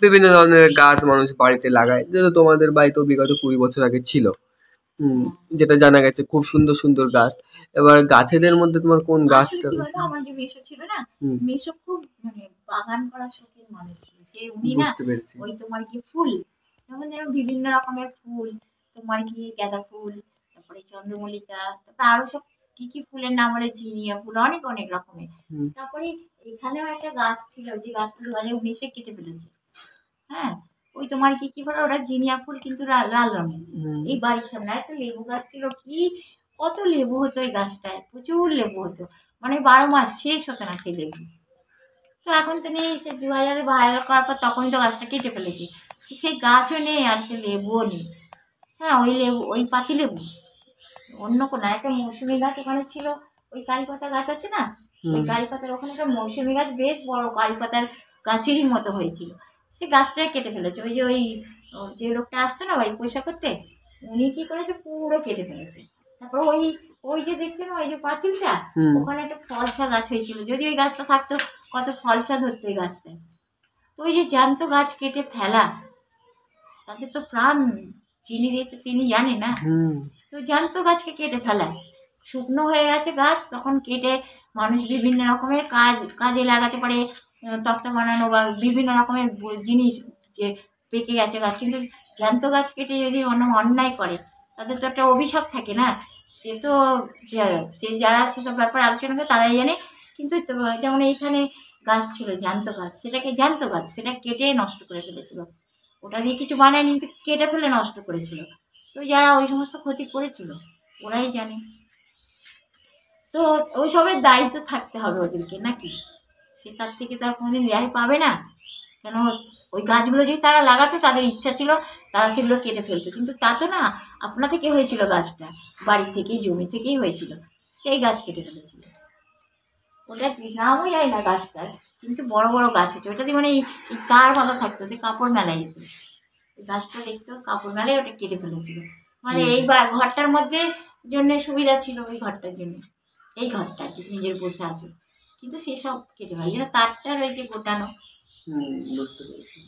বিভিন্ন ধরনের গাছ মানুষ বাড়িতে লাগায়, যেটা তোমাদের বাড়িতেও বিগত 20 বছর আগে ছিল। যেটা জানা গেছে খুব সুন্দর সুন্দর গাছ। এবার গাছেদের মধ্যে তোমার কোন গাছটা বেশি? আমার যে মেসো ছিল না, মেসো খুব মানে বাগান করা শৌখিন মানুষ ছিল। সে উনি না বুঝতে পেরেছি। ওই তোমার কি ফুল, যেমন বিভিন্ন রকমের ফুল, তোমার কি গাঁদা ফুল, তারপরে চন্দ্রমল্লিকা, তারপরে আরো সব কি কি ফুলের নাম বলে, জিনিয়া ফুল, অনেক অনেক রকমের। তারপরে এখানেও একটা গাছ ছিল, যে গাছটা 2019-এ কেটে ফেলেছে। হ্যাঁ, ওই তোমার কি কি বলে ওটা, জিনিয়া ফুল, কিন্তু লাল রঙের। এই বাড়ির সামনে একটা লেবু গাছ ছিল, কি কত লেবু হতো এই গাছটায়, প্রচুর লেবু হতো, মানে 12 মাস শেষ হতো না সেই লেবু। তো এখন তো নেই, সে 2000-এ ভাইরাল করার পর তখনই তো গাছটা কেটে ফেলেছি, সেই গাছও নেই আর সে লেবুও নেই। হ্যাঁ, ওই লেবু, ওই পাতি লেবু, অন্য কোনো একটা মৌসুমি গাছ ওখানে ছিল, ওই কারি পাতা গাছ আছে না, ওই কারি পাতার ওখানে একটা মৌসুমি গাছ, বেশ বড় কারি পাতার গাছেরই মতো হয়েছিল, সে গাছটাই কেটে ফেলেছে। ওই যে ওই যে লোকটা আসতো না বাড়ি পয়সা করতে, উনি কি করেছে, পুরো কেটে ফেলেছে। তারপর ওই ওই যে দেখছো না, ওই যে পাঁচিলটা, ওখানে একটা ফলসা গাছ হয়েছিল, যদি ওই গাছটা থাকতো কত ফলসা ধরতো এই গাছটায়। তো ওই যে জ্যান্ত গাছ কেটে ফেলা, তাদের তো প্রাণ যিনি দিয়েছে তিনি জানে না। তো জ্যান্ত গাছকে কেটে ফেলায়, শুকনো হয়ে গেছে গাছ, তখন কেটে মানুষ বিভিন্ন রকমের কাজে লাগাতে পারে, তক্তা বানানো বা বিভিন্ন রকমের জিনিস, যে পেকে গেছে গাছ, কিন্তু জ্যান্ত গাছ কেটে যদি অন্যায় করে, তাদের তো একটা অভিশাপ থাকে না। সে তো সে যারা সেসব ব্যাপারে আলোচনা করে তারাই জানে। কিন্তু যেমন এইখানে গাছ ছিল জ্যান্ত গাছ, জ্যান্ত গাছ সেটা কেটে নষ্ট করে ফেলেছিল, ওটা দিয়ে কিছু বানায়নি, কিন্তু কেটে ফেলে নষ্ট করেছিল। তো যারা ওই সমস্ত ক্ষতি করেছিল ওরাই জানে। তো ওই সবের দায়িত্ব থাকতে হবে ওদেরকে, নাকি সে তার থেকে তার কোনোদিন রেহাই পাবে না। কেন, ওই গাছগুলো যদি তারা লাগাতে, তাদের ইচ্ছা ছিল তারা সেগুলো কেটে ফেলতো, কিন্তু তা তো না, আপনা থেকে হয়েছিল গাছটা, বাড়ির থেকেই, জমি থেকেই হয়েছিল, সেই গাছ কেটে ফেলেছিল। ওটা নামও যায় না গাছটার, কিন্তু বড় বড় গাছ হচ্ছে, ওটা দিয়ে মানে এই তার বাঁধা থাকতো, যে কাপড় মেলায় যেত, গাছটা দেখতো কাপড় মেলায়, ওটা কেটে ফেলেছিল। মানে এই ঘরটার মধ্যে জন্য সুবিধা ছিল, ওই ঘরটার জন্য, এই ঘরটা নিজের বসে আছে, কিন্তু সেসব কেটে ফেলে, তারটা রয়েছে গোটানো। বুঝতে পেরেছি।